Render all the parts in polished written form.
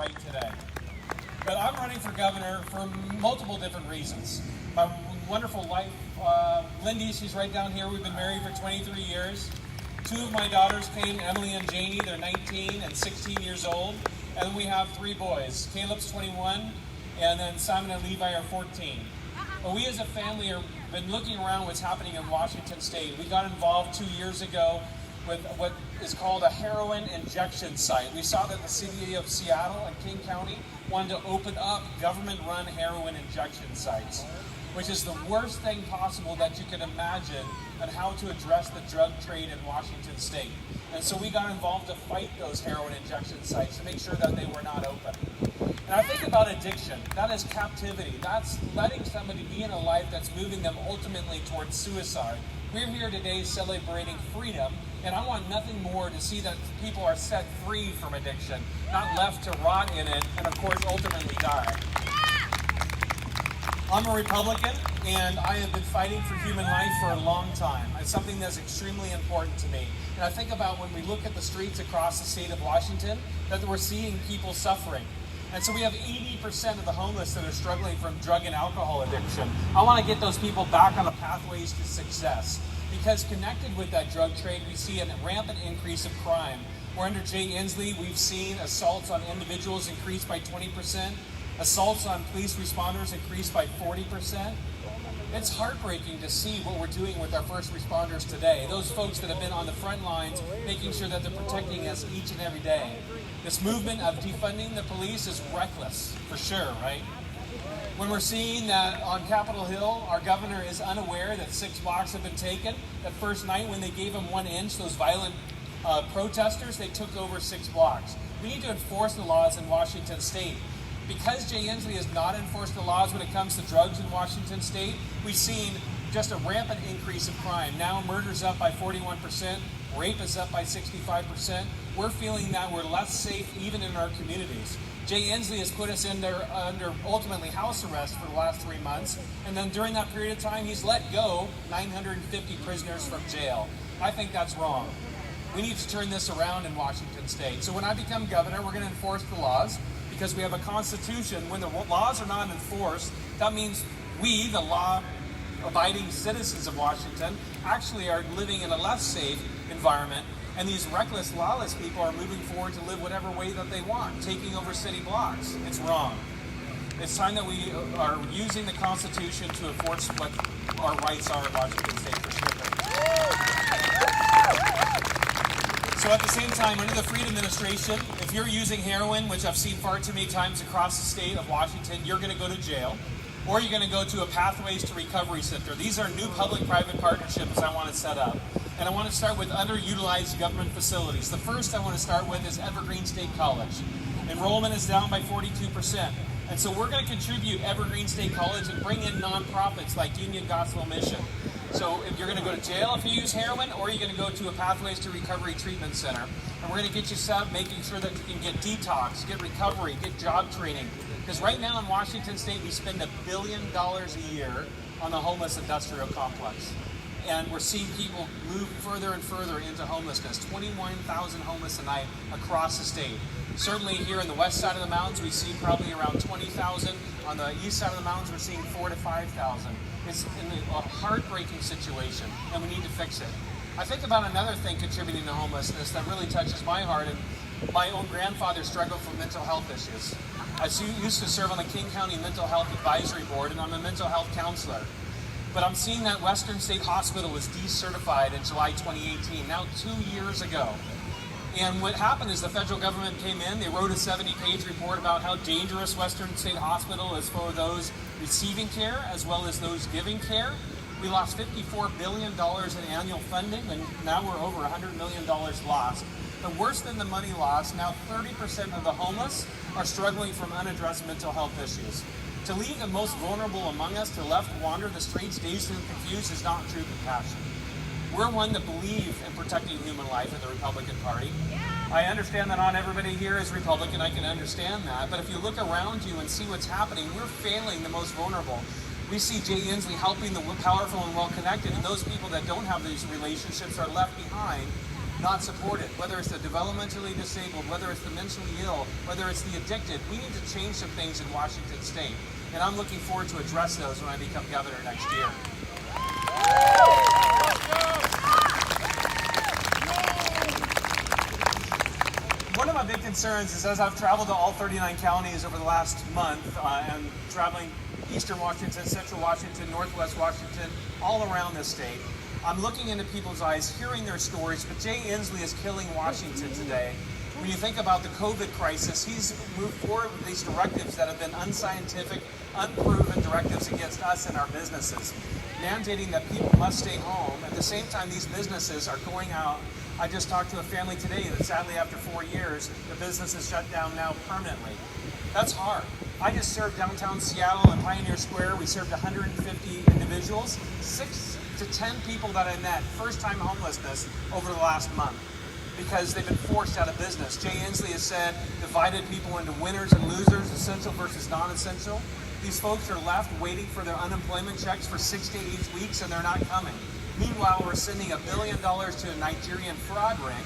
right today. But I'm running for governor for multiple different reasons. My wonderful wife, Lindy, she's right down here. We've been married for 23 years. Two of my daughters came, Emily and Janie. They're 19 and 16 years old. And then we have three boys. Caleb's 21, and then Simon and Levi are 14. But we as a family have been looking around what's happening in Washington State. We got involved 2 years ago with what is called a heroin injection site. We saw that the city of Seattle and King County wanted to open up government-run heroin injection sites, which is the worst thing possible that you can imagine on how to address the drug trade in Washington State. And so we got involved to fight those heroin injection sites to make sure that they were not open. And I think about addiction. That is captivity. That's letting somebody be in a life that's moving them ultimately towards suicide. We're here today celebrating freedom, and I want nothing more to see that people are set free from addiction, not left to rot in it, and of course ultimately die. I'm a Republican, and I have been fighting for human life for a long time. It's something that's extremely important to me. And I think about when we look at the streets across the state of Washington, that we're seeing people suffering. And so we have 80% of the homeless that are struggling from drug and alcohol addiction. I want to get those people back on the pathways to success. Because connected with that drug trade, we see a rampant increase of crime. Where under Jay Inslee, we've seen assaults on individuals increase by 20%. Assaults on police responders increased by 40%. It's heartbreaking to see what we're doing with our first responders today. Those folks that have been on the front lines, making sure that they're protecting us each and every day. This movement of defunding the police is reckless, for sure, right? When we're seeing that on Capitol Hill, our governor is unaware that 6 blocks have been taken. That first night when they gave him 1 inch, those violent protesters, they took over 6 blocks. We need to enforce the laws in Washington State. Because Jay Inslee has not enforced the laws when it comes to drugs in Washington State, we've seen just a rampant increase of crime. Now murder's up by 41%, rape is up by 65%. We're feeling that we're less safe even in our communities. Jay Inslee has put us under ultimately house arrest for the last 3 months, and then during that period of time, he's let go 950 prisoners from jail. I think that's wrong. We need to turn this around in Washington State. So when I become governor, we're going to enforce the laws, because we have a constitution. When the laws are not enforced, that means we, the law-abiding citizens of Washington, actually are living in a less safe environment, and these reckless, lawless people are moving forward to live whatever way that they want, taking over city blocks. It's wrong. It's time that we are using the Constitution to enforce what our rights are in Washington State for sure. So at the same time, under the Freedom Administration, if you're using heroin, which I've seen far too many times across the state of Washington, you're going to go to jail, or you're going to go to a Pathways to Recovery Center. These are new public-private partnerships I want to set up. And I want to start with underutilized government facilities. The first I want to start with is Evergreen State College. Enrollment is down by 42%. And so we're going to contribute Evergreen State College and bring in nonprofits like Union Gospel Mission. So if you're going to go to jail if you use heroin, or you're going to go to a Pathways to Recovery Treatment Center. And we're going to get you set up making sure that you can get detox, get recovery, get job training. Because right now in Washington State, we spend $1 billion a year on the homeless industrial complex. And we're seeing people move further and further into homelessness. 21,000 homeless a night across the state. Certainly here in the west side of the mountains, we see probably around 20,000. On the east side of the mountains, we're seeing 4,000 to 5,000. It's a heartbreaking situation, and we need to fix it. I think about another thing contributing to homelessness that really touches my heart, and my own grandfather struggled from mental health issues. I used to serve on the King County Mental Health Advisory Board, and I'm a mental health counselor. But I'm seeing that Western State Hospital was decertified in July 2018, now 2 years ago. And what happened is the federal government came in, they wrote a 70-page report about how dangerous Western State Hospital is for those receiving care as well as those giving care. We lost $54 billion in annual funding, and now we're over $100 million lost. But worse than the money lost, now 30% of the homeless are struggling from unaddressed mental health issues. To leave the most vulnerable among us to left wander the streets dazed and confused is not true compassion. We're one that believe in protecting human life in the Republican Party. I understand that not everybody here is Republican, I can understand that, but if you look around you and see what's happening, we're failing the most vulnerable. We see Jay Inslee helping the powerful and well-connected, and those people that don't have these relationships are left behind not supported, whether it's the developmentally disabled, whether it's the mentally ill, whether it's the addicted. We need to change some things in Washington State. And I'm looking forward to address those when I become governor next year. One of my big concerns is, as I've traveled to all 39 counties over the last month, and traveling eastern Washington, central Washington, northwest Washington, all around this state, I'm looking into people's eyes, hearing their stories, but Jay Inslee is killing Washington today. When you think about the COVID crisis, he's moved forward with these directives that have been unscientific, unproven directives against us and our businesses, mandating that people must stay home. At the same time, these businesses are going out. I just talked to a family today that sadly after 4 years, the business is shut down now permanently. That's hard. I just served downtown Seattle and Pioneer Square. We served 150 individuals, 6 to 10 people that I met, first-time homelessness over the last month, because they've been forced out of business. Jay Inslee has said, divided people into winners and losers, essential versus non-essential. These folks are left waiting for their unemployment checks for 6 to 8 weeks, and they're not coming. Meanwhile, we're sending $1 billion to a Nigerian fraud ring.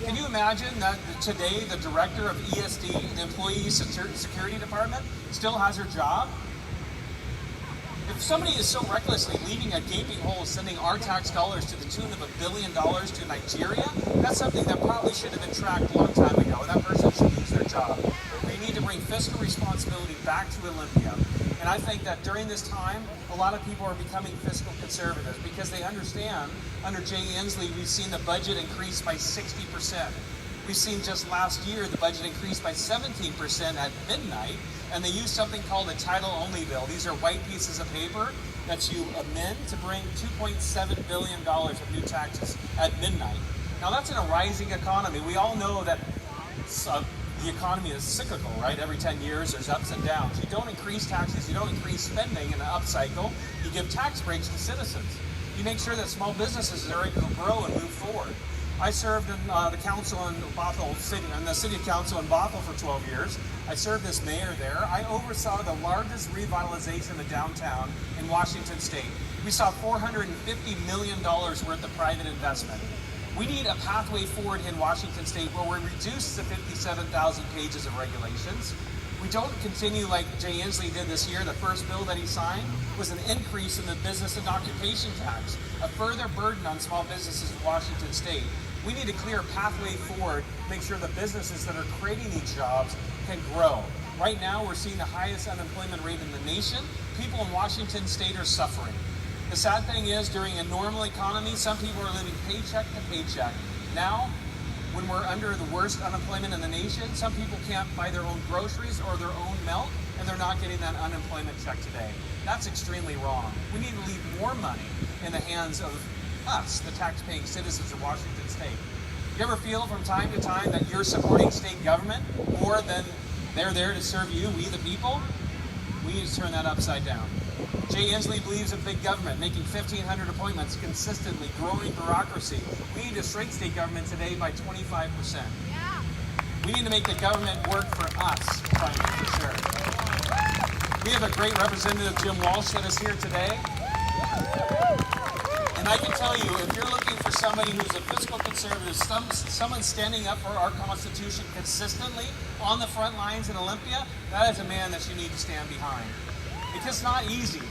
Can you imagine that today the director of ESD, the Employee Security Department, still has her job? If somebody is so recklessly leaving a gaping hole, sending our tax dollars to the tune of $1 billion to Nigeria, that's something that probably should have been tracked a long time ago, and that person should lose their job. We need to bring fiscal responsibility back to Olympia. And I think that during this time, a lot of people are becoming fiscal conservatives because they understand under Jay Inslee, we've seen the budget increase by 60%. We've seen just last year the budget increased by 17% at midnight, and they used something called a title-only bill. These are white pieces of paper that you amend to bring $2.7 billion of new taxes at midnight. Now that's in a rising economy. We all know that the economy is cyclical, right? Every 10 years there's ups and downs. You don't increase taxes, you don't increase spending in an upcycle. You give tax breaks to citizens. You make sure that small businesses are able to grow and move forward. I served in the council in Bothell City, in the city council in Bothell for 12 years. I served as mayor there. I oversaw the largest revitalization of downtown in Washington State. We saw $450 million worth of private investment. We need a pathway forward in Washington State where we reduce the 57,000 pages of regulations. We don't continue like Jay Inslee did this year. The first bill that he signed was an increase in the business and occupation tax, a further burden on small businesses in Washington State. We need a clear pathway forward, make sure the businesses that are creating these jobs can grow. Right now, we're seeing the highest unemployment rate in the nation. People in Washington State are suffering. The sad thing is, during a normal economy, some people are living paycheck to paycheck. Now, when we're under the worst unemployment in the nation, some people can't buy their own groceries or their own milk, and they're not getting that unemployment check today. That's extremely wrong. We need to leave more money in the hands of us, the tax-paying citizens of Washington State. You ever feel from time to time that you're supporting state government more than they're there to serve you, we the people? We need to turn that upside down. Jay Inslee believes in big government, making 1,500 appointments consistently, growing bureaucracy. We need to shrink state government today by 25%. Yeah. We need to make the government work for us, finally, for sure. We have a great representative, Jim Walsh, that is here today. And I can tell you, if you're looking for somebody who's a fiscal conservative, someone standing up for our Constitution consistently on the front lines in Olympia, that is a man that you need to stand behind. Because it's not easy.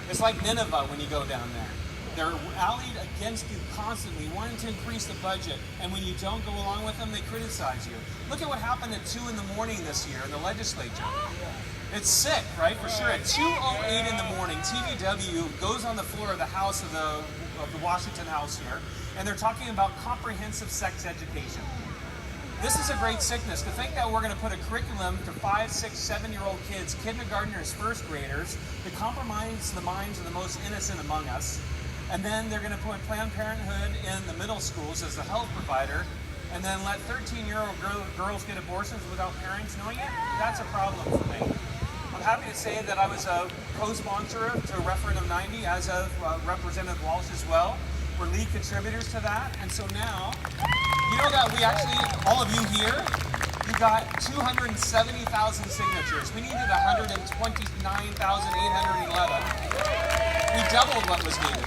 It's like Nineveh when you go down there. They're allied against you constantly, wanting to increase the budget, and when you don't go along with them, they criticize you. Look at what happened at 2 in the morning this year in the legislature. It's sick, right? For sure. At 2:08 in the morning, TVW goes on the floor of the House of the Washington House here, and they're talking about comprehensive sex education. This is a great sickness, to think that we're going to put a curriculum to 5, 6, 7-year-old kids, kindergartners, first graders, to compromise the minds of the most innocent among us. And then they're going to put Planned Parenthood in the middle schools as the health provider, and then let 13-year-old girls get abortions without parents knowing it. That's a problem for me. I'm happy to say that I was a co-sponsor to Referendum 90, as of Representative Walsh as well. We're lead contributors to that, and so now, you know that we actually, all of you here, you got 270,000 signatures. We needed 129,811. We doubled what was needed.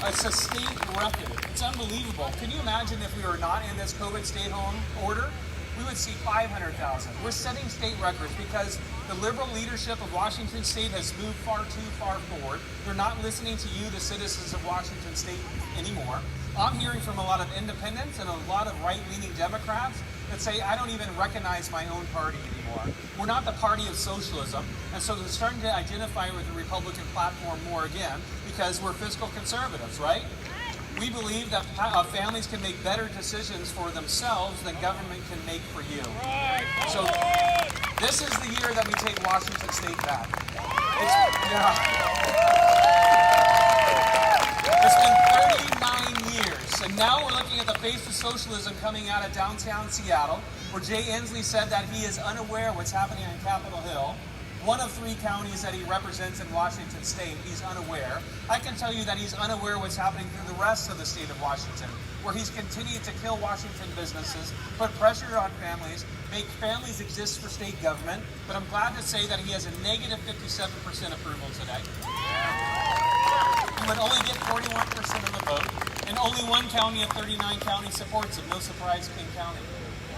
It's a state record. It's unbelievable. Can you imagine if we were not in this COVID stay-home order? We would see 500,000. We're setting state records because the liberal leadership of Washington State has moved far too far forward. They're not listening to you, the citizens of Washington State, anymore. I'm hearing from a lot of independents and a lot of right-leaning Democrats that say, I don't even recognize my own party anymore. We're not the party of socialism, and so they're starting to identify with the Republican platform more again because we're fiscal conservatives, right? We believe that families can make better decisions for themselves than government can make for you. So this is the year that we take Washington State back. It's been 39 years, and now we're looking at the face of socialism coming out of downtown Seattle, where Jay Inslee said that he is unaware of what's happening on Capitol Hill. One of 3 counties that he represents in Washington State, he's unaware. I can tell you that he's unaware of what's happening through the rest of the state of Washington, where he's continued to kill Washington businesses, put pressure on families, make families exist for state government. But I'm glad to say that he has a negative 57% approval today. He would only get 41% of the vote, and only 1 county of 39 counties supports him. No surprise, King County.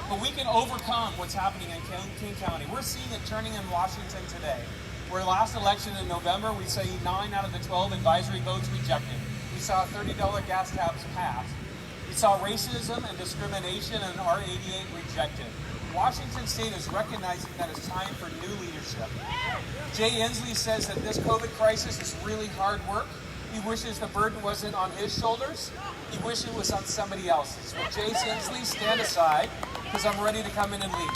But we can overcome what's happening in King County. We're seeing it turning in Washington today. Where last election in November, we say 9 out of the 12 advisory votes rejected. We saw $30 gas tax passed. We saw racism and discrimination and R88 rejected. Washington State is recognizing that it's time for new leadership. Jay Inslee says that this COVID crisis is really hard work. He wishes the burden wasn't on his shoulders. He wishes it was on somebody else's. Well, Jay Inslee, stand aside, because I'm ready to come in and lead.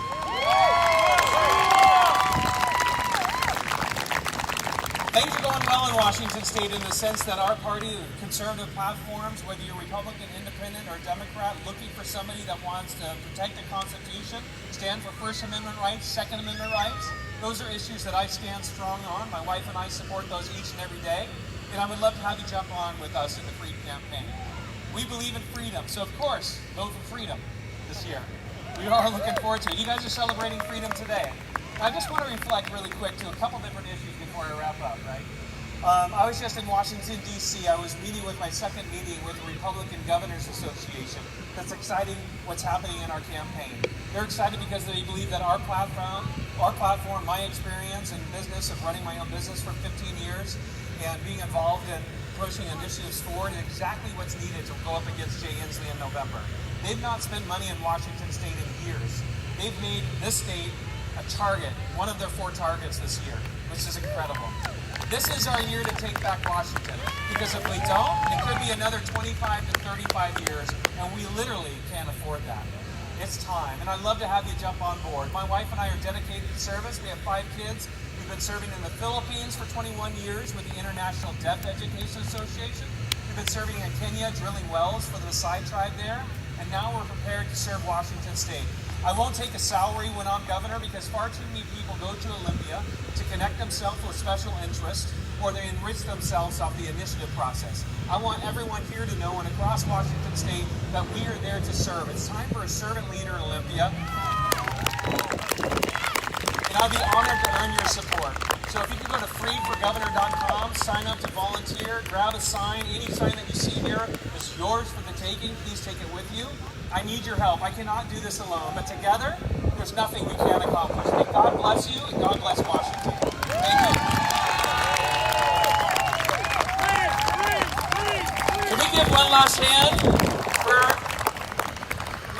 Things are going well in Washington State in the sense that our party, conservative platforms, whether you're Republican, Independent, or Democrat, looking for somebody that wants to protect the Constitution, stand for First Amendment rights, Second Amendment rights, those are issues that I stand strong on. My wife and I support those each and every day. And I would love to have you jump on with us in the Freedom Campaign. We believe in freedom, so of course, vote for freedom this year. We are looking forward to it. You guys are celebrating freedom today. I just want to reflect really quick to a couple different issues before I wrap up, right? I was just in Washington, D.C. I was meeting with my second meeting with the Republican Governors Association. That's exciting what's happening in our campaign. They're excited because they believe that our platform, my experience in business of running my own business for 15 years and being involved in pushing initiatives forward is exactly what's needed to go up against Jay Inslee in November. They've not spent money in Washington State in years. They've made this state a target, one of their 4 targets this year, which is incredible. This is our year to take back Washington, because if we don't, it could be another 25 to 35 years, and we literally can't afford that. It's time, and I'd love to have you jump on board. My wife and I are dedicated to service. We have 5 kids. We've been serving in the Philippines for 21 years with the International Deaf Education Association. We've been serving in Kenya, drilling wells for the Maasai tribe there, and now we're prepared to serve Washington State. I won't take a salary when I'm governor because far too many people go to Olympia to connect themselves with special interests, or they enrich themselves off the initiative process. I want everyone here to know and across Washington State that we are there to serve. It's time for a servant leader in Olympia. And I'd be honored to earn your support. So if you can go to freeforgovernor.com, sign up to volunteer, grab a sign. Any sign that you see here is yours for the taking. Please take it with you. I need your help. I cannot do this alone, but together, there's nothing we can't accomplish. May God bless you, and God bless Washington. Thank you. Can we give one last hand for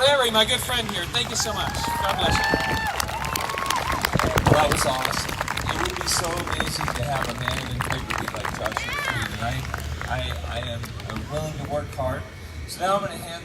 Larry, my good friend here? Thank you so much. God bless you. That was awesome. It would be so amazing to have a man of integrity like Joshua Tree tonight. I am willing to work hard. So now I'm going to hand this